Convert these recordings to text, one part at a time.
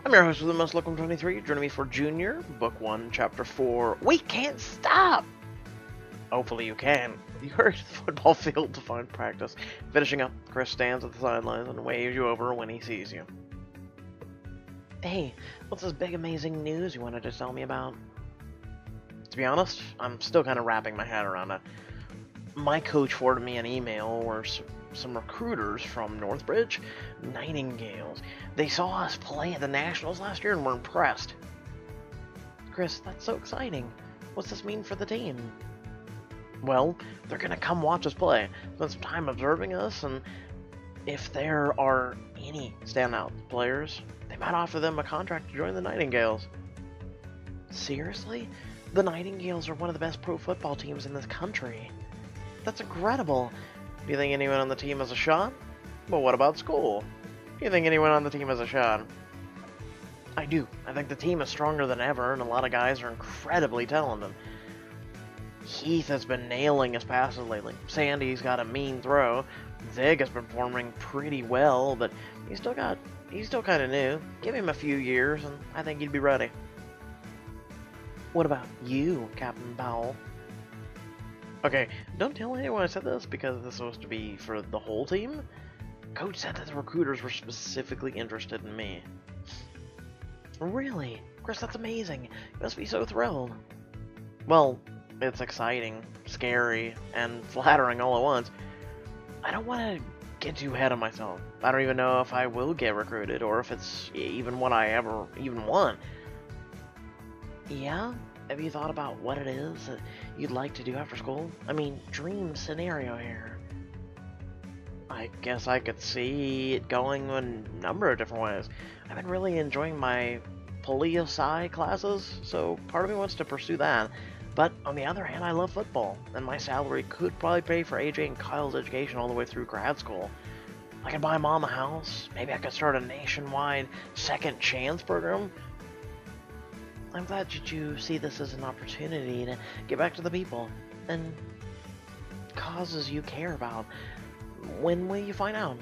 I'm your host with the most, Locum 23. Joining me for Junior, Book 1, Chapter 4. We can't stop! Hopefully you can. You hurry to the football field to find practice. Finishing up, Chris stands at the sidelines and waves you over when he sees you. Hey, what's this big amazing news you wanted to tell me about? To be honest, I'm still kind of wrapping my head around it. My coach forwarded me an email where some recruiters from Northbridge, Nightingales, they saw us play at the Nationals last year and were impressed. Chris, that's so exciting. What's this mean for the team? Well, they're gonna come watch us play, spend some time observing us, and if there are any standout players, they might offer them a contract to join the Nightingales. Seriously? The Nightingales are one of the best pro football teams in this country. That's incredible. Do you think anyone on the team has a shot? Well, what about school? Do you think anyone on the team has a shot? I do. I think the team is stronger than ever, and a lot of guys are incredibly talented. Heath has been nailing his passes lately. Sandy's got a mean throw. Zig has been performing pretty well, but he's still kind of new. Give him a few years, and I think he'd be ready. What about you, Captain Powell? Okay, don't tell anyone I said this because this is supposed to be for the whole team. Coach said that the recruiters were specifically interested in me. Really? Chris, that's amazing. You must be so thrilled. Well, it's exciting, scary, and flattering all at once. I don't want to get too ahead of myself. I don't even know if I will get recruited or if it's even what I ever even want. Yeah? Have you thought about what it is that you'd like to do after school? I mean, dream scenario here. I guess I could see it going a number of different ways. I've been really enjoying my poli-sci classes, so part of me wants to pursue that. But on the other hand, I love football, and my salary could probably pay for AJ and Kyle's education all the way through grad school. I could buy Mom a house. Maybe I could start a nationwide second chance program. I'm glad that you see this as an opportunity to get back to the people and causes you care about. When will you find out?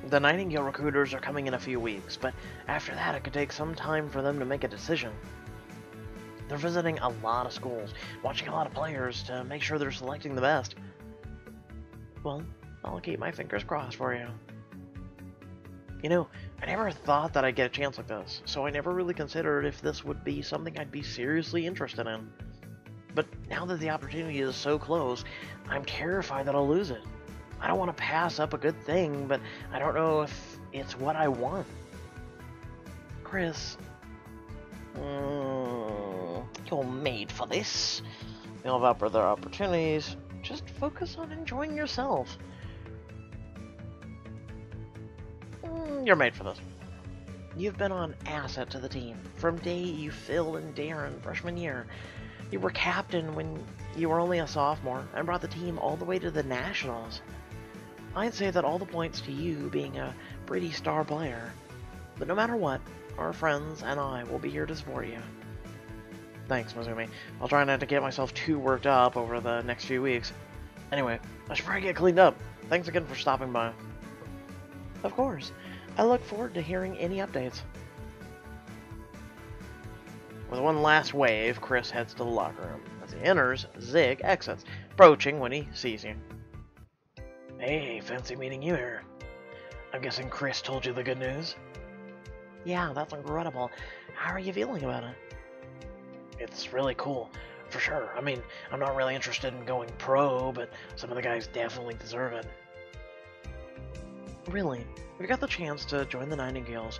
The Nightingale recruiters are coming in a few weeks, but after that it could take some time for them to make a decision. They're visiting a lot of schools, watching a lot of players to make sure they're selecting the best. Well, I'll keep my fingers crossed for you. You know, I never thought that I'd get a chance like this, so I never really considered if this would be something I'd be seriously interested in. But now that the opportunity is so close, I'm terrified that I'll lose it. I don't want to pass up a good thing, but I don't know if it's what I want. Chris, you're made for this. You'll have other opportunities. Just focus on enjoying yourself. You're made for this. You've been an asset to the team from day you filled in Darren freshman year. You were captain when you were only a sophomore and brought the team all the way to the Nationals. I'd say that all the points to you being a pretty star player. But no matter what, our friends and I will be here to support you. Thanks, Mizumi. I'll try not to get myself too worked up over the next few weeks. Anyway, I should probably get cleaned up. Thanks again for stopping by. Of course. I look forward to hearing any updates. With one last wave, Chris heads to the locker room. As he enters, Zig exits, approaching when he sees you. Hey, fancy meeting you here. I'm guessing Chris told you the good news? Yeah, that's incredible. How are you feeling about it? It's really cool, for sure. I mean, I'm not really interested in going pro, but some of the guys definitely deserve it. Really? If you got the chance to join the Nightingales,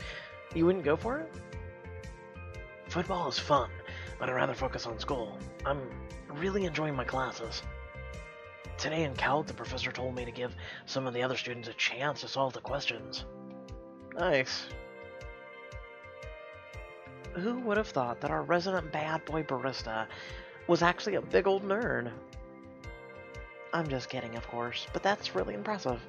you wouldn't go for it? Football is fun, but I'd rather focus on school. I'm really enjoying my classes. Today in Calc, the professor told me to give some of the other students a chance to solve the questions. Nice. Who would have thought that our resident bad boy barista was actually a big old nerd? I'm just kidding, of course, but that's really impressive.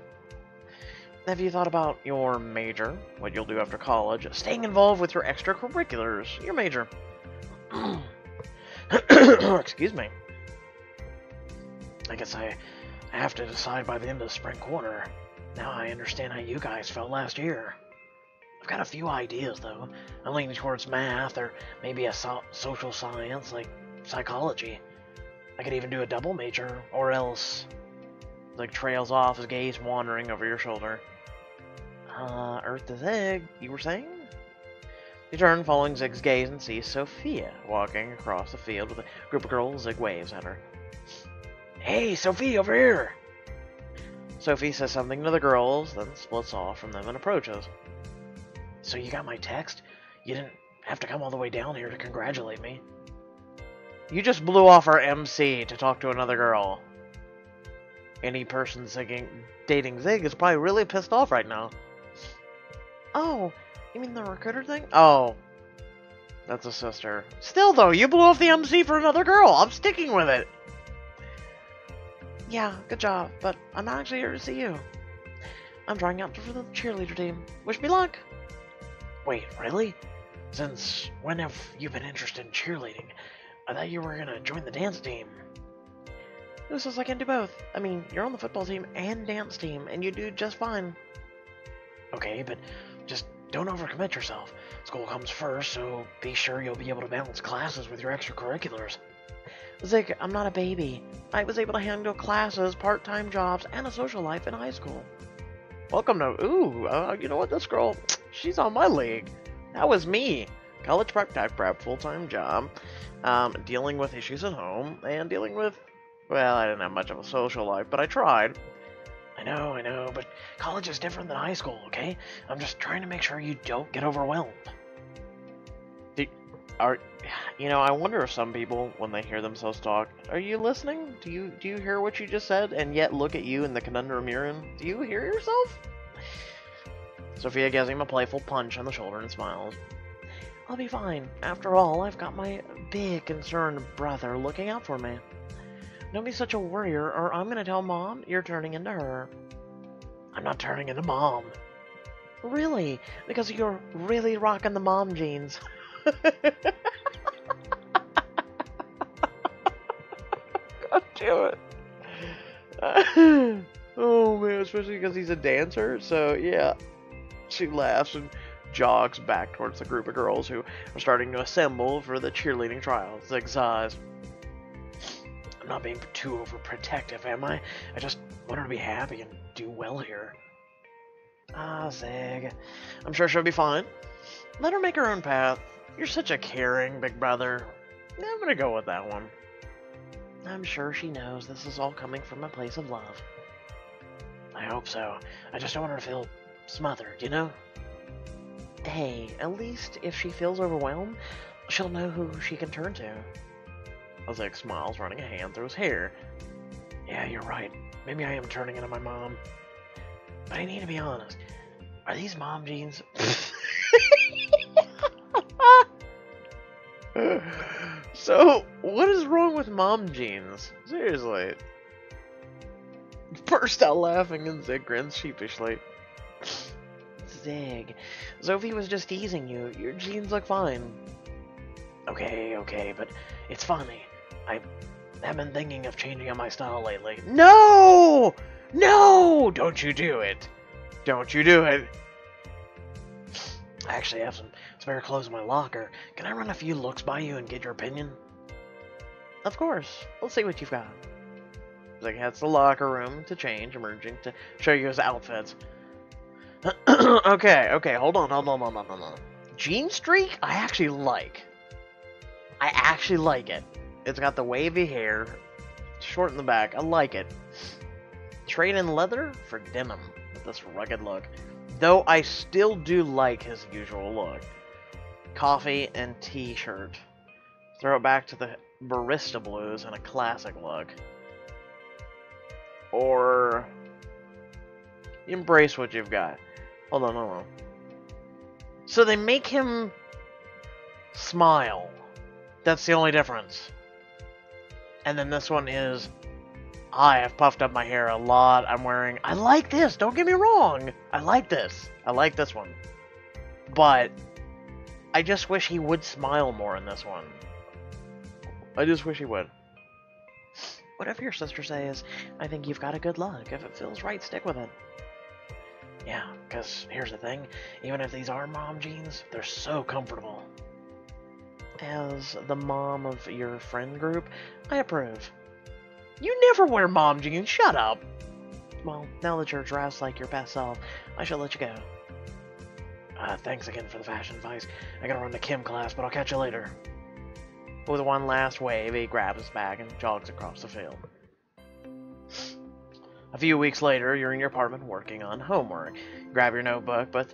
Have you thought about your major, what you'll do after college, staying involved with your extracurriculars, your major? Excuse me. I guess I have to decide by the end of spring quarter. Now I understand how you guys felt last year. I've got a few ideas, though. I'm leaning towards math, or maybe a social science, like psychology. I could even do a double major, or else... Zig trails off, his gaze wandering over your shoulder. Earth to Zig, you were saying? You turn, following Zig's gaze, and see Sophia walking across the field with a group of girls. Zig waves at her. Hey, Sophie, over here! Sophie says something to the girls, then splits off from them and approaches. So you got my text? You didn't have to come all the way down here to congratulate me. You just blew off our MC to talk to another girl. Any person dating Zig is probably really pissed off right now. Oh, you mean the recruiter thing? Oh, that's a sister. Still, though, you blew off the MC for another girl. I'm sticking with it. Yeah, good job, but I'm not actually here to see you. I'm trying out for the cheerleader team. Wish me luck. Wait, really? Since when have you been interested in cheerleading? I thought you were gonna join the dance team. Who says I can do both? I mean, you're on the football team and dance team, and you do just fine. Okay, but just don't overcommit yourself. School comes first, so be sure you'll be able to balance classes with your extracurriculars. Zig, I'm not a baby. I was able to handle classes, part-time jobs, and a social life in high school. Welcome to... Ooh, you know what? This girl, she's on my league. That was me. College prep, tech prep, full-time job, dealing with issues at home, and dealing with... Well, I didn't have much of a social life, but I tried. I know, but college is different than high school, okay? I'm just trying to make sure you don't get overwhelmed. I wonder if some people, when they hear themselves talk, are you listening? Do you hear what you just said, and yet look at you in the conundrum you're in? Do you hear yourself? Sophia gives him a playful punch on the shoulder and smiles. I'll be fine. After all, I've got my big concerned brother looking out for me. Don't be such a worrier, or I'm gonna tell Mom you're turning into her. I'm not turning into Mom. Really? Because you're really rocking the mom jeans. God damn it. Oh man, especially because he's a dancer, so yeah. She laughs and jogs back towards the group of girls who are starting to assemble for the cheerleading trials. Zig sighs. I'm not being too overprotective, am I? I just want her to be happy and do well here. Zig. I'm sure she'll be fine. Let her make her own path. You're such a caring big brother. I'm gonna go with that one. I'm sure she knows this is all coming from a place of love. I hope so. I just don't want her to feel smothered, you know? Hey, at least if she feels overwhelmed, she'll know who she can turn to. Zig smiles, running a hand through his hair. Yeah, you're right. Maybe I am turning into my mom. But I need to be honest. Are these mom jeans? So, what is wrong with mom jeans? Seriously. Burst out laughing and Zig grins sheepishly. Zig, Sophie was just teasing you. Your jeans look fine. Okay, but it's funny. I have been thinking of changing up my style lately. No! No! Don't you do it. Don't you do it. I actually have some spare clothes in my locker. Can I run a few looks by you and get your opinion? Of course. Let's see what you've got. Zig heads to the locker room to change, emerging to show you his outfits. Okay, hold on. Jean streak, I actually like. it. It's got the wavy hair, short in the back. I like it. Trade in leather for denim with this rugged look. Though I still do like his usual look. Coffee and t-shirt. Throw it back to the barista blues and a classic look. Or embrace what you've got. Hold on. So they make him smile. That's the only difference. And then this one is, I have puffed up my hair a lot. I like this. Don't get me wrong. I like this. I like this one. But I just wish he would smile more in this one. I just wish he would. Whatever your sister says, I think you've got a good look. If it feels right, stick with it. Yeah, because here's the thing, even if these are mom jeans, they're so comfortable. As the mom of your friend group, I approve. You never wear mom jeans, shut up! Well, now that you're dressed like your best self, I shall let you go. Thanks again for the fashion advice. I gotta run to Kim class, but I'll catch you later. With one last wave, he grabs his bag and jogs across the field. A few weeks later, you're in your apartment working on homework. You grab your notebook, but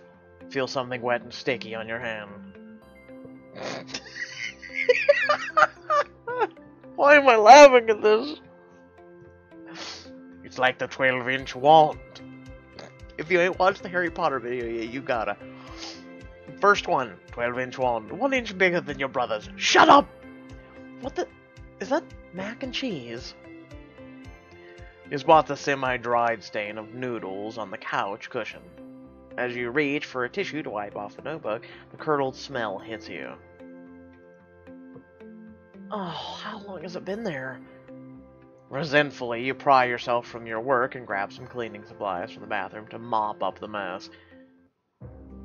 feel something wet and sticky on your hand. Why am I laughing at this? It's like the 12-inch wand. If you ain't watched the Harry Potter video yet, you gotta. First one, 12-inch wand. 1 inch bigger than your brother's. Shut up! What the... Is that mac and cheese? You spot the semi-dried stain of noodles on the couch cushion. As you reach for a tissue to wipe off the notebook, the curdled smell hits you. Oh, how long has it been there? Resentfully, you pry yourself from your work and grab some cleaning supplies from the bathroom to mop up the mess.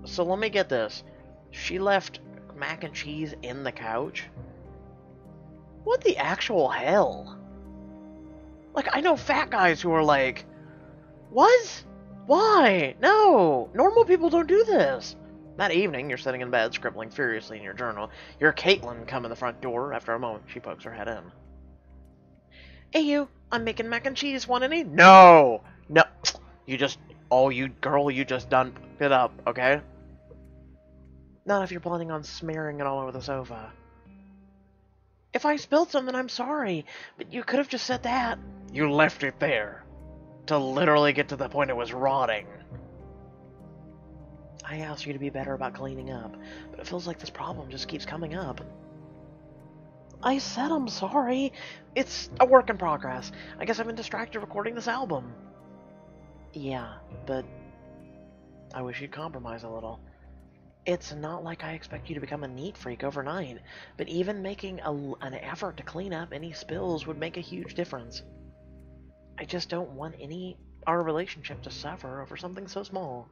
So let me get this. She left mac and cheese in the couch? What the actual hell? Like, I know fat guys who are like, what? Why? No! Normal people don't do this! That evening, you're sitting in bed, scribbling furiously in your journal. You're Caitlin come in the front door. After a moment, she pokes her head in. Hey, you. I'm making mac and cheese. Want any? No! No. You just... Oh, you girl, you just done it up, okay? Not if you're planning on smearing it all over the sofa. If I spilled something, I'm sorry. But you could have just said that. You left it there. To literally get to the point it was rotting. I asked you to be better about cleaning up, but it feels like this problem just keeps coming up. I said I'm sorry. It's a work in progress. I guess I've been distracted recording this album. Yeah, but I wish you'd compromise a little. It's not like I expect you to become a neat freak overnight, but even making an effort to clean up any spills would make a huge difference. I just don't want our relationship to suffer over something so small.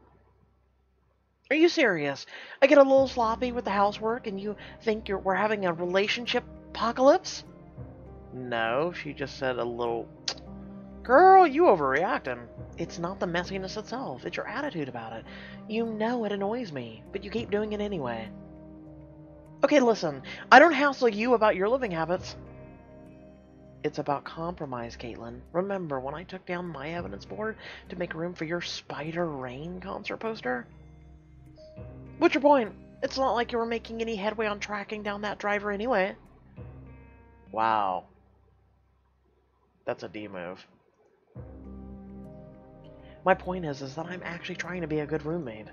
Are you serious? I get a little sloppy with the housework and you think we're having a relationship apocalypse? No, she just said a little... Girl, you overreacting. It's not the messiness itself, it's your attitude about it. You know it annoys me, but you keep doing it anyway. Okay, listen, I don't hassle you about your living habits. It's about compromise, Caitlin. Remember when I took down my evidence board to make room for your Spider Rain concert poster? What's your point? It's not like you were making any headway on tracking down that driver anyway. Wow. That's a D move. My point is that I'm actually trying to be a good roommate.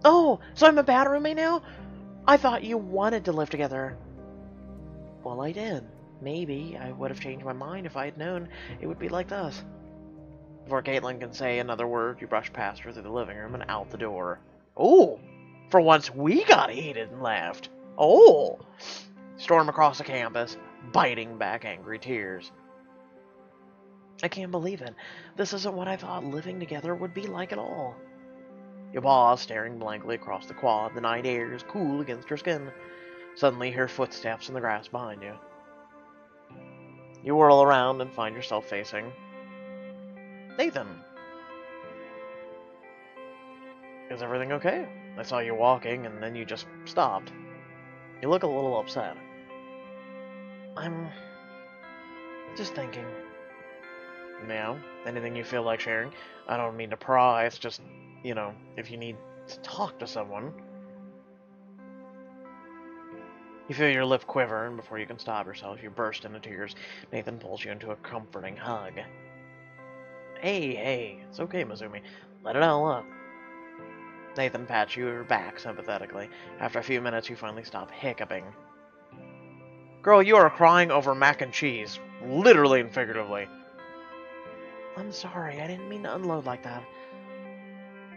Oh, so I'm a bad roommate now? I thought you wanted to live together. Well, I did. Maybe I would have changed my mind if I had known it would be like this. Before Caitlin can say another word, you brush past her through the living room and out the door. Oh, for once we got heated and laughed. Oh, storm across the campus, biting back angry tears. I can't believe it. This isn't what I thought living together would be like at all. You pause, staring blankly across the quad. The night air is cool against her skin. Suddenly, you hear footsteps in the grass behind you. You whirl around and find yourself facing Nathan. Is everything okay? I saw you walking, and then you just stopped. You look a little upset. I'm just thinking. Yeah? Anything you feel like sharing? I don't mean to pry, it's just, you know, if you need to talk to someone. You feel your lip quiver, and before you can stop yourself, you burst into tears. Nathan pulls you into a comforting hug. Hey, it's okay, Mizumi. Let it all up. Nathan pats your back sympathetically. After a few minutes, you finally stop hiccuping. Girl, you are crying over mac and cheese. Literally and figuratively. I'm sorry, I didn't mean to unload like that.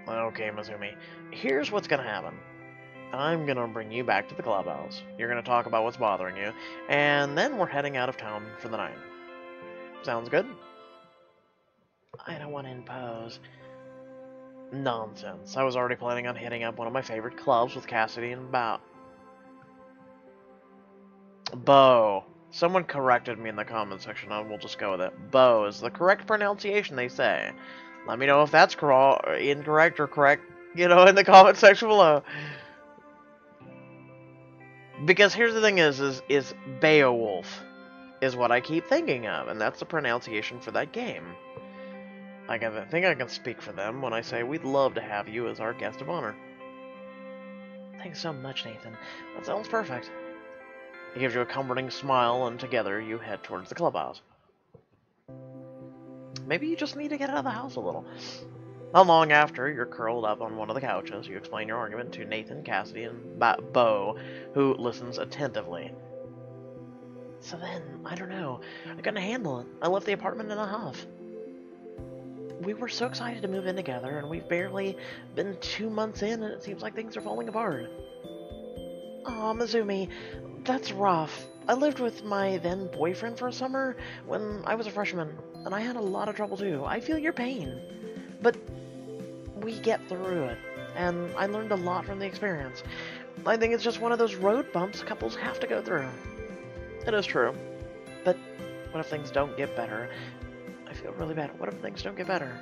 Okay, Mizumi. Here's what's gonna happen. I'm gonna bring you back to the clubhouse. You're gonna talk about what's bothering you, and then we're heading out of town for the night. Sounds good? I don't want to impose. Nonsense. I was already planning on hitting up one of my favorite clubs with Cassidy and Bo. Someone corrected me in the comment section, and we'll just go with it. Bo is the correct pronunciation, they say. Let me know if that's incorrect or correct, in the comment section below. Because here's the thing is Beowulf is what I keep thinking of, and that's the pronunciation for that game. I think I can speak for them when I say we'd love to have you as our guest of honor. Thanks so much, Nathan. That sounds perfect. He gives you a comforting smile, and together you head towards the clubhouse. Maybe you just need to get out of the house a little. Not long after, you're curled up on one of the couches. You explain your argument to Nathan, Cassidy, and Bo, who listens attentively. So then, I don't know. I couldn't handle it. I left the apartment in a huff. We were so excited to move in together, and we've barely been 2 months in, and it seems like things are falling apart. Aw, Mizumi, that's rough. I lived with my then-boyfriend for a summer when I was a freshman, and I had a lot of trouble too. I feel your pain. But we get through it, and I learned a lot from the experience. I think it's just one of those road bumps couples have to go through. It is true. But what if things don't get better? I feel really bad. What if things don't get better?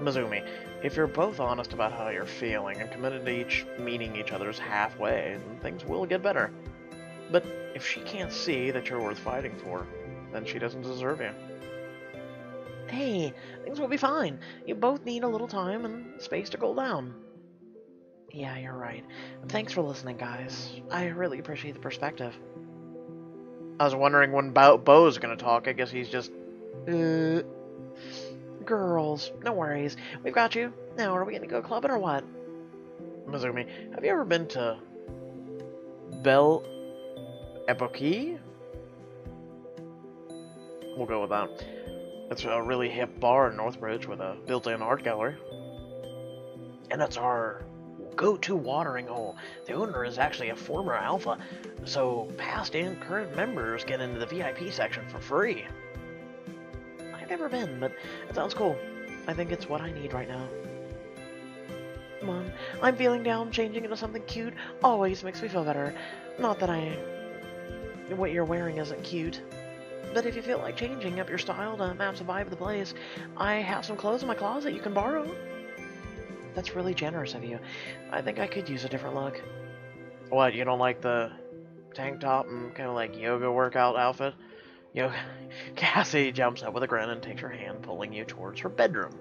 Mizumi, if you're both honest about how you're feeling and committed to meeting each other's halfway, then things will get better. But if she can't see that you're worth fighting for, then she doesn't deserve you. Hey, things will be fine. You both need a little time and space to cool down. Yeah, you're right. Thanks for listening, guys. I really appreciate the perspective. I was wondering when Bo's gonna talk. I guess he's just... Girls, no worries. We've got you. Now, are we gonna go clubbing or what? Mizumi, have you ever been to Belle Epoque? We'll go with that. It's a really hip bar in Northbridge with a built-in art gallery. And it's our go-to watering hole. The owner is actually a former Alpha, so past and current members get into the VIP section for free. I've never been, but it sounds cool. I think it's what I need right now. Come on, I'm feeling down. Changing into something cute always makes me feel better. Not that what you're wearing isn't cute. But if you feel like changing up your style to match the vibe of the place, I have some clothes in my closet you can borrow. That's really generous of you. I think I could use a different look. What, you don't like the tank top and kind of like yoga workout outfit? Cassie jumps up with a grin and takes her hand, pulling you towards her bedroom.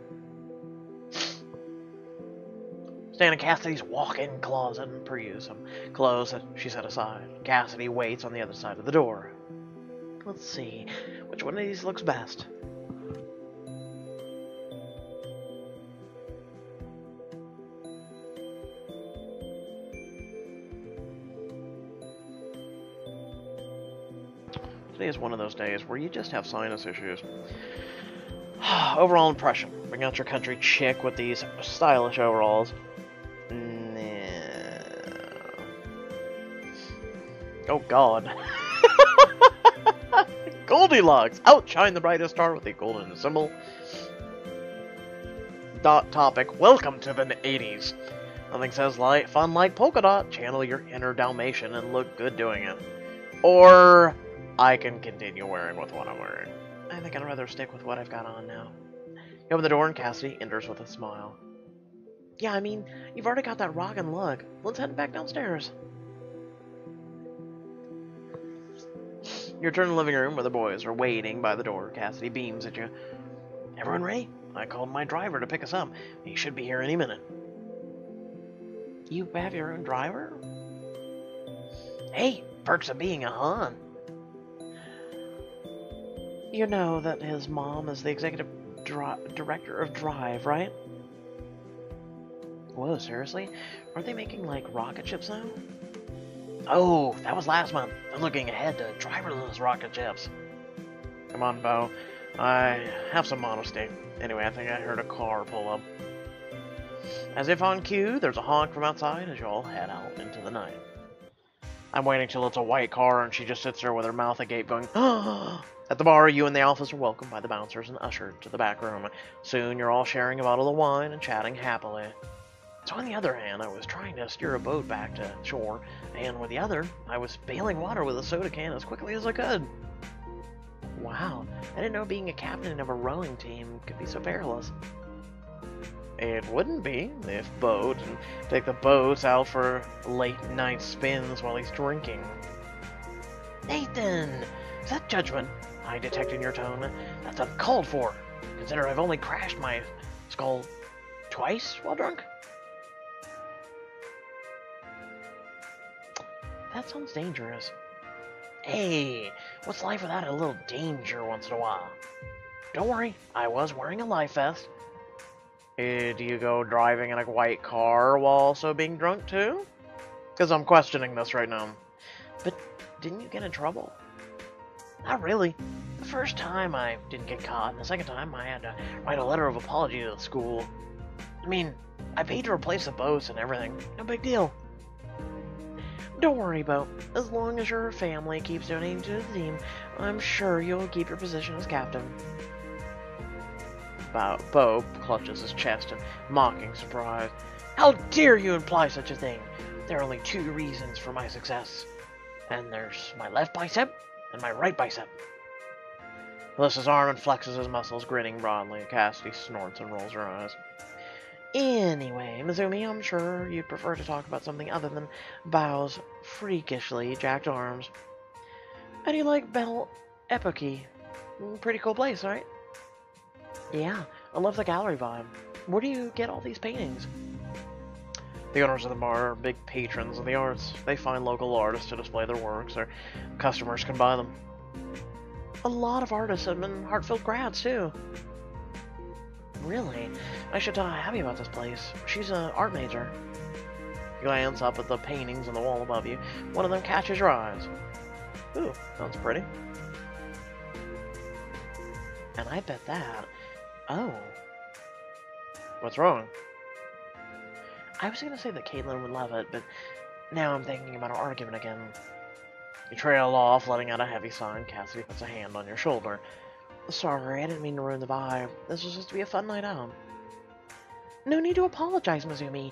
Stand in Cassidy's walk-in closet and peruse some clothes that she set aside. Cassidy waits on the other side of the door. Let's see, which one of these looks best? Today is one of those days where you just have sinus issues. Overall impression. Bring out your country chick with these stylish overalls. Nah. Oh god. Goldilocks! Outshine the brightest star with the golden symbol. Topic. Welcome to the 80s. Nothing says fun like polka dot. Channel your inner Dalmatian and look good doing it. Or I can continue wearing with what I'm wearing. I think I'd rather stick with what I've got on now. You open the door and Cassidy enters with a smile. Yeah, I mean, you've already got that rockin' look. Let's head back downstairs. You return to the living room where the boys are waiting by the door. Cassidy beams at you. Everyone ready? I called my driver to pick us up. He should be here any minute. You have your own driver? Hey, perks of being a hon. You know that his mom is the executive director of Drive, right? Whoa, seriously? Aren't they making, like, rocket ships now? Oh, that was last month. I'm looking ahead to driverless rocket ships. Come on, Bo. I have some honesty. Anyway, I think I heard a car pull up. As if on cue, there's a honk from outside as you all head out into the night. I'm waiting till it's a white car and she just sits there with her mouth agape going, "Ah!" At the bar, you and the Alphas are welcomed by the bouncers and ushered to the back room. Soon, you're all sharing a bottle of wine and chatting happily. So on the other hand, I was trying to steer a boat back to shore, and with the other, I was bailing water with a soda can as quickly as I could. Wow, I didn't know being a captain of a rowing team could be so perilous. It wouldn't be if Bo didn't take the boats out for late night spins while he's drinking. Nathan! Is that judgment I detect in your tone? That's uncalled for. Consider I've only crashed my skull twice while drunk. That sounds dangerous. Hey, what's life without a little danger once in a while? Don't worry, I was wearing a life vest. Do you go driving in a white car while also being drunk too? Because I'm questioning this right now. But didn't you get in trouble? Not really. The first time I didn't get caught, and the second time I had to write a letter of apology to the school. I mean, I paid to replace the boats and everything. No big deal. Don't worry, Bo. As long as your family keeps donating to the team, I'm sure you'll keep your position as captain. Bo clutches his chest in mocking surprise. How dare you imply such a thing? There are only 2 reasons for my success. And there's my left bicep and my right bicep. He lifts his arm and flexes his muscles, grinning broadly. Cassidy snorts and rolls her eyes. Anyway, Mizumi, I'm sure you'd prefer to talk about something other than Bao's freakishly jacked arms. How do you like Belle Epoque? Pretty cool place, right? Yeah, I love the gallery vibe. Where do you get all these paintings? The owners of the bar are big patrons of the arts. They find local artists to display their works, or customers can buy them. A lot of artists have been heartfelt grads, too. Really? I should tell Abby about this place. She's an art major. You glance up at the paintings on the wall above you. One of them catches your eyes. Ooh, that's pretty. And I bet that... Oh. What's wrong? I was going to say that Caitlin would love it, but now I'm thinking about our argument again. You trail off, letting out a heavy sigh, and Cassidy puts a hand on your shoulder. Sorry, I didn't mean to ruin the vibe. This was just to be a fun night out. No need to apologize, Mizumi.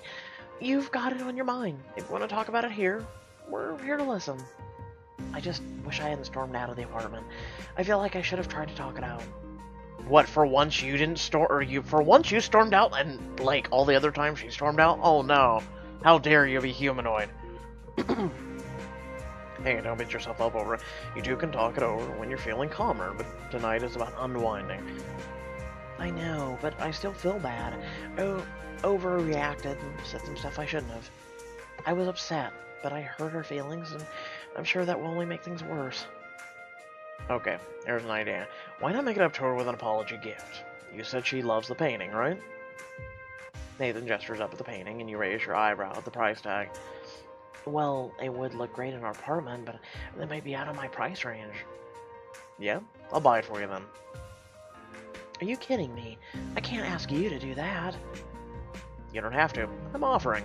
You've got it on your mind. If you want to talk about it here, we're here to listen. I just wish I hadn't stormed out of the apartment. I feel like I should have tried to talk it out. What, for once you didn't for once you stormed out and, like, all the other times she stormed out? Oh no. How dare you be humanoid. Hey, don't beat yourself up over it. You two can talk it over when you're feeling calmer, but tonight is about unwinding. I know, but I still feel bad. Overreacted and said some stuff I shouldn't have. I was upset, but I hurt her feelings, and I'm sure that will only make things worse. Okay, here's an idea. Why not make it up to her with an apology gift? You said she loves the painting, right? Nathan gestures up at the painting, and you raise your eyebrow at the price tag. Well, it would look great in our apartment, but that might be out of my price range. Yeah, I'll buy it for you then. Are you kidding me? I can't ask you to do that. You don't have to. I'm offering.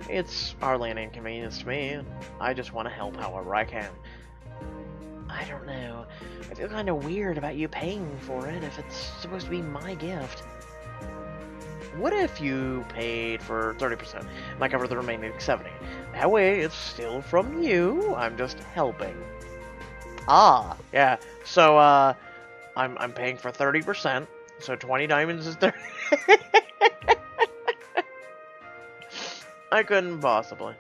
It's hardly an inconvenience to me, and I just want to help however I can. I don't know. I feel kind of weird about you paying for it if it's supposed to be my gift. What if you paid for 30% and I cover the remaining 70%? That way, it's still from you. I'm just helping. Ah, yeah. So, I'm paying for 30%. So 20 diamonds is 30. I couldn't possibly.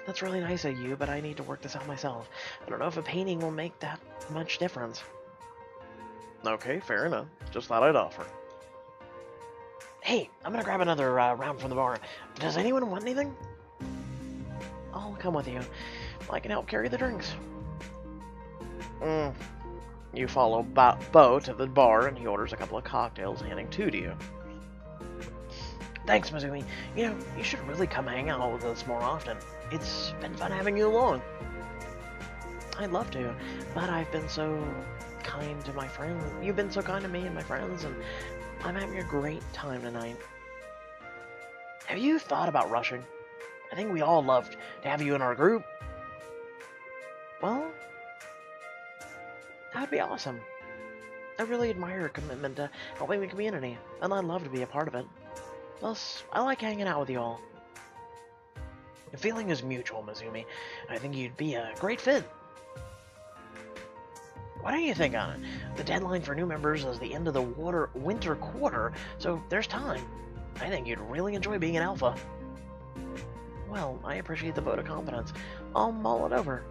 That's really nice of you, but I need to work this out myself. I don't know if a painting will make that much difference. Okay, fair enough. Just thought I'd offer. Hey, I'm gonna grab another round from the bar. Does anyone want anything? I'll come with you. I can help carry the drinks. You follow Bo to the bar, and he orders a couple of cocktails, handing 2 to you. Thanks, Mizumi. You know, you should really come hang out with us more often. It's been fun having you along. I'd love to, but I've been so kind to my friends. You've been so kind to me and my friends, and I'm having a great time tonight. Have you thought about rushing? I think we all loved to have you in our group. Well, that would be awesome. I really admire your commitment to helping the community, and I'd love to be a part of it. Plus, I like hanging out with you all. The feeling is mutual, Mizumi. I think you'd be a great fit. What do you think on it? The deadline for new members is the end of the winter quarter, so there's time. I think you'd really enjoy being an alpha. Well, I appreciate the vote of confidence. I'll mull it over.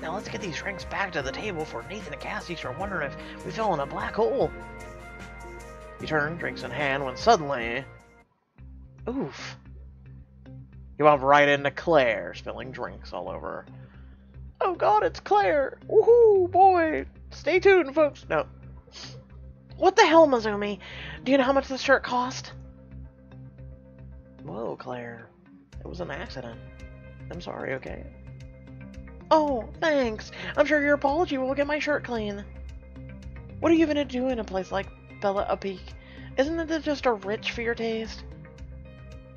Now let's get these drinks back to the table before Nathan and Cassie start wondering if we fell in a black hole. You turn, drinks in hand, when suddenly... Oof. You bump right into Claire, spilling drinks all over her. Oh god, it's Claire! Woohoo, boy! Stay tuned, folks! No. What the hell, Mizumi? Do you know how much this shirt cost? Whoa, Claire. It was an accident. I'm sorry, okay? Oh, thanks. I'm sure your apology will get my shirt clean. What are you gonna do in a place like Bella Peak? Isn't it just a rich for your taste?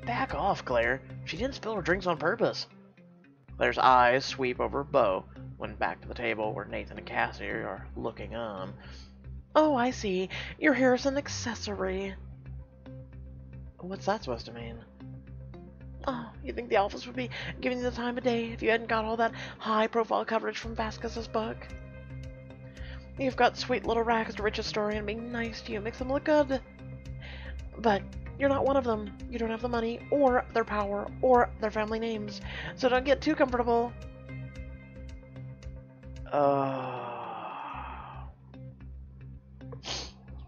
Back off, Claire. She didn't spill her drinks on purpose. Claire's eyes sweep over Bo, when back to the table where Nathan and Cassie are looking on. Oh, I see. Your hair is an accessory. What's that supposed to mean? Oh, you think the office would be giving you the time of day if you hadn't got all that high-profile coverage from Vasquez's book? You've got sweet little rags to riches story, and being nice to you makes them look good. But you're not one of them. You don't have the money, or their power, or their family names. So don't get too comfortable.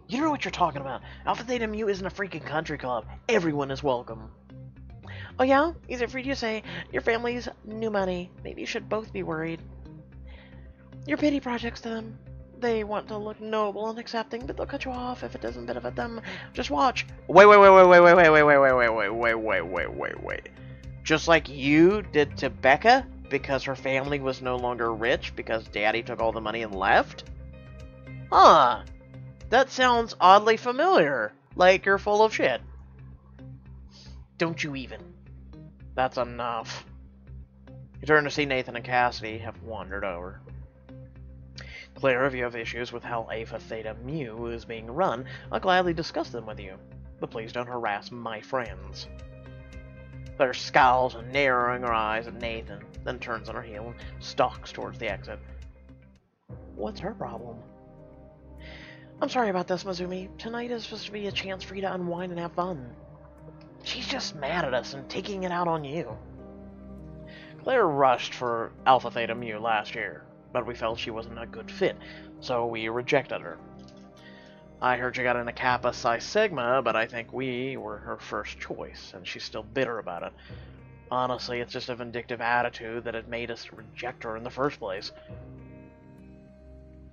You don't know what you're talking about. Alpha Theta Mu isn't a freaking country club. Everyone is welcome. Oh yeah? Easy for you to say. Your family's new money. Maybe you should both be worried. Your pity projects to them. They want to look noble and accepting, but they'll cut you off if it doesn't benefit them. Just watch. Wait. Just like you did to Becca because her family was no longer rich because Daddy took all the money and left? Huh. That sounds oddly familiar. Like you're full of shit. Don't you even. That's enough. You turn to see Nathan and Cassidy have wandered over. Claire, if you have issues with how Alpha Theta Mu is being run, I'll gladly discuss them with you. But please don't harass my friends. Claire scowls, narrowing her eyes at Nathan, then turns on her heel and stalks towards the exit. What's her problem? I'm sorry about this, Mizumi. Tonight is supposed to be a chance for you to unwind and have fun. She's just mad at us and taking it out on you. Claire rushed for Alpha Theta Mu last year, but we felt she wasn't a good fit, so we rejected her. I heard she got into Kappa Psi Sigma, but I think we were her first choice, and she's still bitter about it. Honestly, it's just a vindictive attitude that had made us reject her in the first place.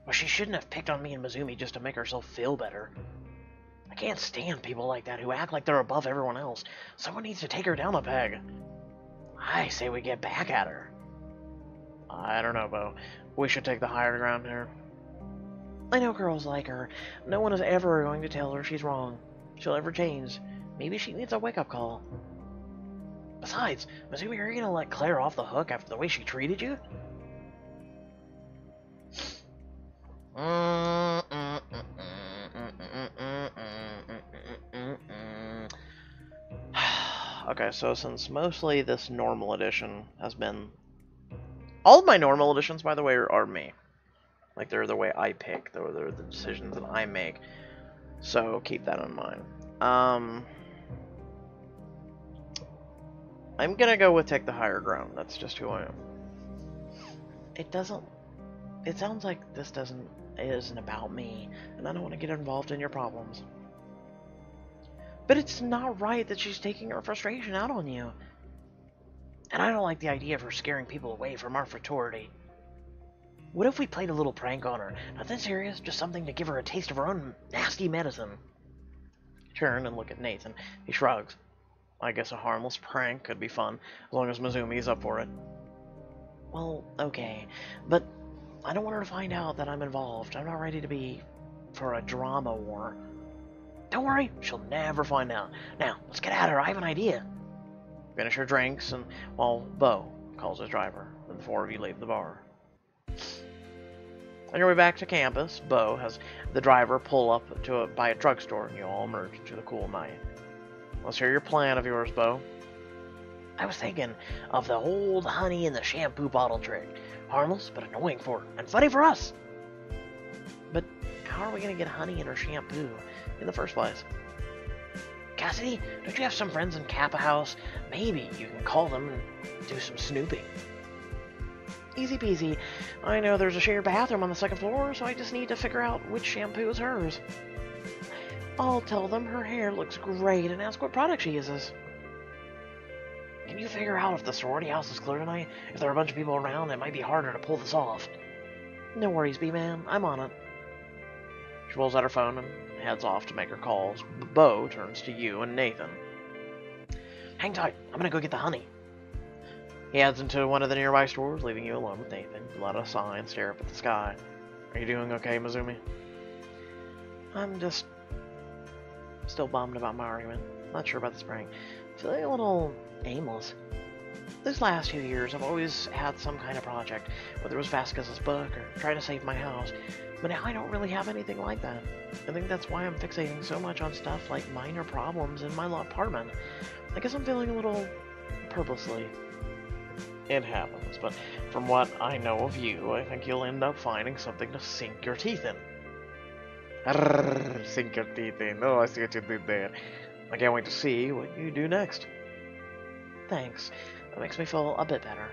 Well, she shouldn't have picked on me and Mizumi just to make herself feel better. I can't stand people like that who act like they're above everyone else. Someone needs to take her down a peg. I say we get back at her. I don't know, Bo. We should take the higher ground here. I know girls like her. No one is ever going to tell her she's wrong. She'll ever change. Maybe she needs a wake-up call. Besides, Mizumi, are you gonna let Claire off the hook after the way she treated you? Okay, so since mostly this normal edition has been... All of my normal editions, by the way, are me. Like, they're the way I pick. They're the decisions that I make. So, keep that in mind. I'm gonna go with take the higher ground. That's just who I am. It sounds like this isn't about me, and I don't want to get involved in your problems. But it's not right that she's taking her frustration out on you. And I don't like the idea of her scaring people away from our fraternity. What if we played a little prank on her? Nothing serious, just something to give her a taste of her own nasty medicine. Turn and look at Nathan. He shrugs. I guess a harmless prank could be fun, as long as Mizumi's up for it. Well, okay, but I don't want her to find out that I'm involved. I'm not ready to be for a drama war. Don't worry, she'll never find out. Now, let's get at her. I have an idea. Finish your drinks, and while Bo calls his driver, then the four of you leave the bar. On your way back to campus, Bo has the driver pull up by a drugstore, and you all emerge into the cool night. Let's hear your plan of yours, Bo. I was thinking of the old honey in the shampoo bottle trick. Harmless, but annoying for her, and funny for us. But how are we going to get honey in her shampoo in the first place? Cassidy, don't you have some friends in Kappa House? Maybe you can call them and do some snooping. Easy peasy. I know there's a shared bathroom on the second floor, so I just need to figure out which shampoo is hers. I'll tell them her hair looks great and ask what product she uses. Can you figure out if the sorority house is clear tonight? If there are a bunch of people around, it might be harder to pull this off. No worries, B-Man. I'm on it. She pulls out her phone and heads off to make her calls. Bo turns to you and Nathan. Hang tight. I'm gonna go get the honey. He heads into one of the nearby stores, leaving you alone with Nathan. You let a sigh and stare up at the sky. Are you doing okay, Mizumi? I'm just still bummed about my argument. Not sure about the spring. Feeling a little aimless. These last 2 years, I've always had some kind of project, whether it was Vasquez's book or trying to save my house, but now I don't really have anything like that. I think that's why I'm fixating so much on stuff like minor problems in my apartment. I guess I'm feeling a little purposely. It happens, but from what I know of you, I think you'll end up finding something to sink your teeth in. Arrgh, sink your teeth in. Oh, I see what you did there. I can't wait to see what you do next. Thanks. That makes me feel a bit better.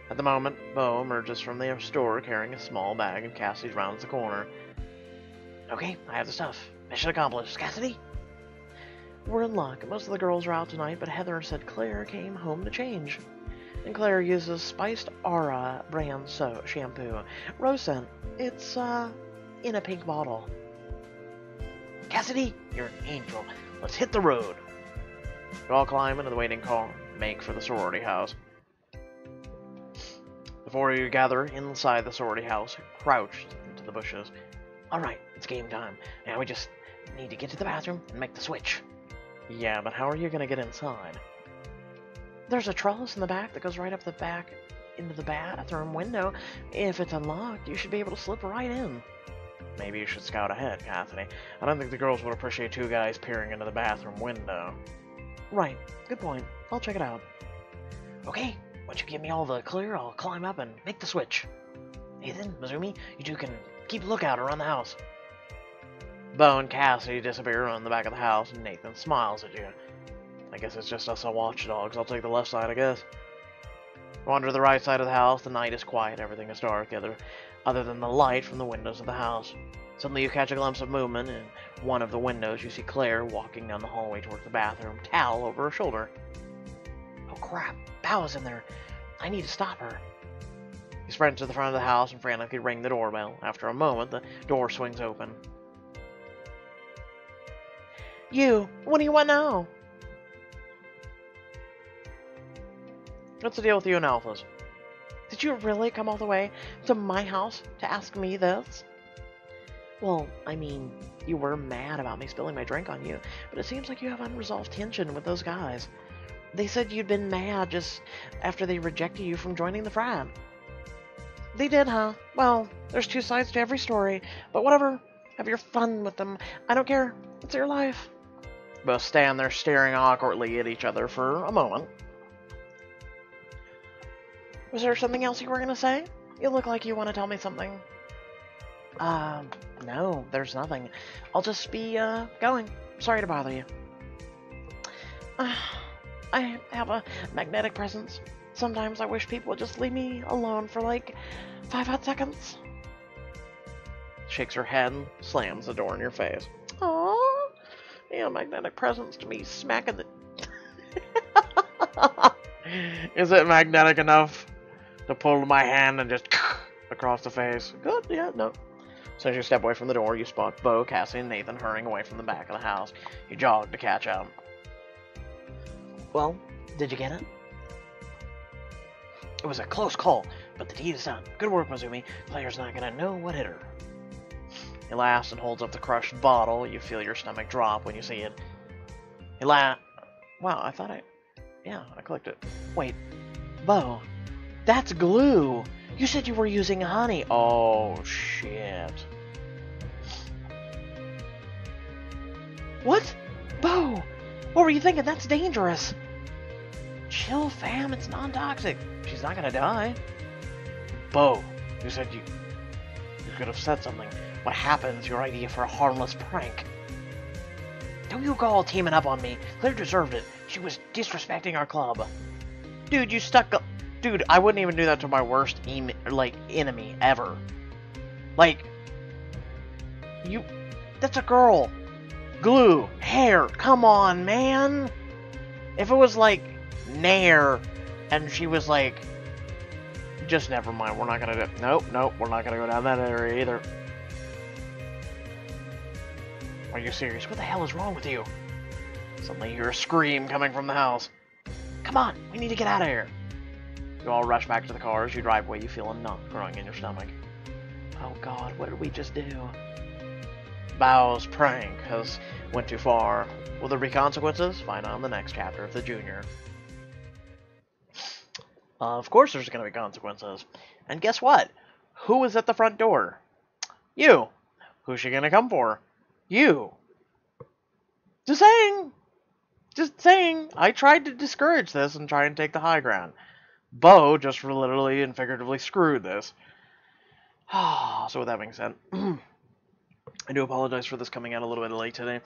At the moment, Bo emerges from the store carrying a small bag, and Cassidy rounds the corner. Okay, I have the stuff. Mission accomplished. Cassidy? We're in luck. Most of the girls are out tonight, but Heather said Claire came home to change. And Claire uses Spiced Aura brand shampoo. Rose scent. It's, in a pink bottle. Cassidy, you're an angel. Let's hit the road. You all climb into the waiting car and make for the sorority house. The four of you gather inside the sorority house, crouched into the bushes. Alright, it's game time. Now we just need to get to the bathroom and make the switch. Yeah, but how are you gonna get inside? There's a trellis in the back that goes right up the back into the bathroom window. If it's unlocked, you should be able to slip right in. Maybe you should scout ahead, Cassidy. I don't think the girls would appreciate two guys peering into the bathroom window. Right, good point. I'll check it out. Okay, once you give me all the clear, I'll climb up and make the switch. Nathan, Mizumi, you two can keep a lookout around the house. Bo and Cassidy disappear on the back of the house, and Nathan smiles at you. I guess it's just us watchdogs. I'll take the left side, I guess. Wander to the right side of the house. The night is quiet. Everything is dark, other than the light from the windows of the house. Suddenly you catch a glimpse of movement. In one of the windows, you see Claire walking down the hallway towards the bathroom, towel over her shoulder. Oh crap, Bao in there. I need to stop her. You sprint to the front of the house and frantically ring the doorbell. After a moment, the door swings open. You, what do you want now? What's the deal with you and Alphas? Did you really come all the way to my house to ask me this? Well, I mean, you were mad about me spilling my drink on you, but it seems like you have unresolved tension with those guys. They said you'd been mad just after they rejected you from joining the frat. They did, huh? Well, there's two sides to every story, but whatever. Have your fun with them. I don't care. It's your life. Both stand there staring awkwardly at each other for a moment. Was there something else you were going to say? You look like you want to tell me something. No, there's nothing. I'll just be, going. Sorry to bother you. I have a magnetic presence. Sometimes I wish people would just leave me alone for, like, 5 hot seconds. Shakes her head and slams the door in your face. Aww. Yeah, magnetic presence to me smacking the... Is it magnetic enough to pull my hand and just across the face? Good, yeah, no. So as you step away from the door, you spot Bo, Cassie, and Nathan hurrying away from the back of the house. You jog to catch up. Well, did you get it? It was a close call, but the deed is done. Good work, Mizumi. Claire's not gonna know what hit her. He laughs and holds up the crushed bottle. You feel your stomach drop when you see it. He laughs. Wow, I thought Yeah, I clicked it. Wait, Bo, that's glue! You said you were using honey. Oh, shit. What? Bo! What were you thinking? That's dangerous! Chill, fam. It's non-toxic. She's not gonna die. Bo, you said you could have said something. What happens? Your idea for a harmless prank. Don't you go all teaming up on me. Claire deserved it. She was disrespecting our club. Dude, you stuck... Dude, I wouldn't even do that to my worst enemy ever. Like... You... That's a girl. Glue. Hair. Come on, man. If it was like... Nair. And she was like... Just never mind. We're not gonna do... Nope. We're not gonna go down that area either. Are you serious? What the hell is wrong with you? Suddenly you hear a scream coming from the house. Come on, we need to get out of here. You all rush back to the car. As you drive away, you feel a knot growing in your stomach. Oh god, what did we just do? Bao's prank has went too far. Will there be consequences? Find out in the next chapter of the Junior. Of course there's going to be consequences. And guess what? Who is at the front door? You. Who's she going to come for? You. Just saying. Just saying. I tried to discourage this and try and take the high ground. Bo just literally and figuratively screwed this. So with that being said... I do apologize for this coming out a little bit late today.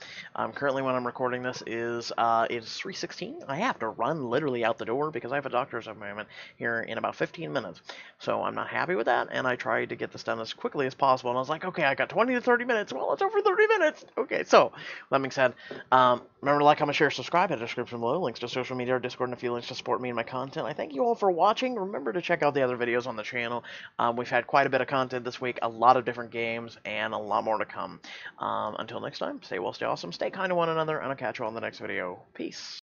Currently, when I'm recording this, it's 3:16. I have to run literally out the door because I have a doctor's appointment here in about 15 minutes. So I'm not happy with that, and I tried to get this done as quickly as possible. And I was like, okay, I got 20 to 30 minutes. Well, it's over 30 minutes. Okay, so that being said, remember to like, comment, share, subscribe. At the description below, links to social media, or Discord, and a few links to support me and my content. I thank you all for watching. Remember to check out the other videos on the channel. We've had quite a bit of content this week, a lot of different games, and a lot more to come. Until next time, stay well, stay awesome, stay kind to one another, and I'll catch you on the next video. Peace.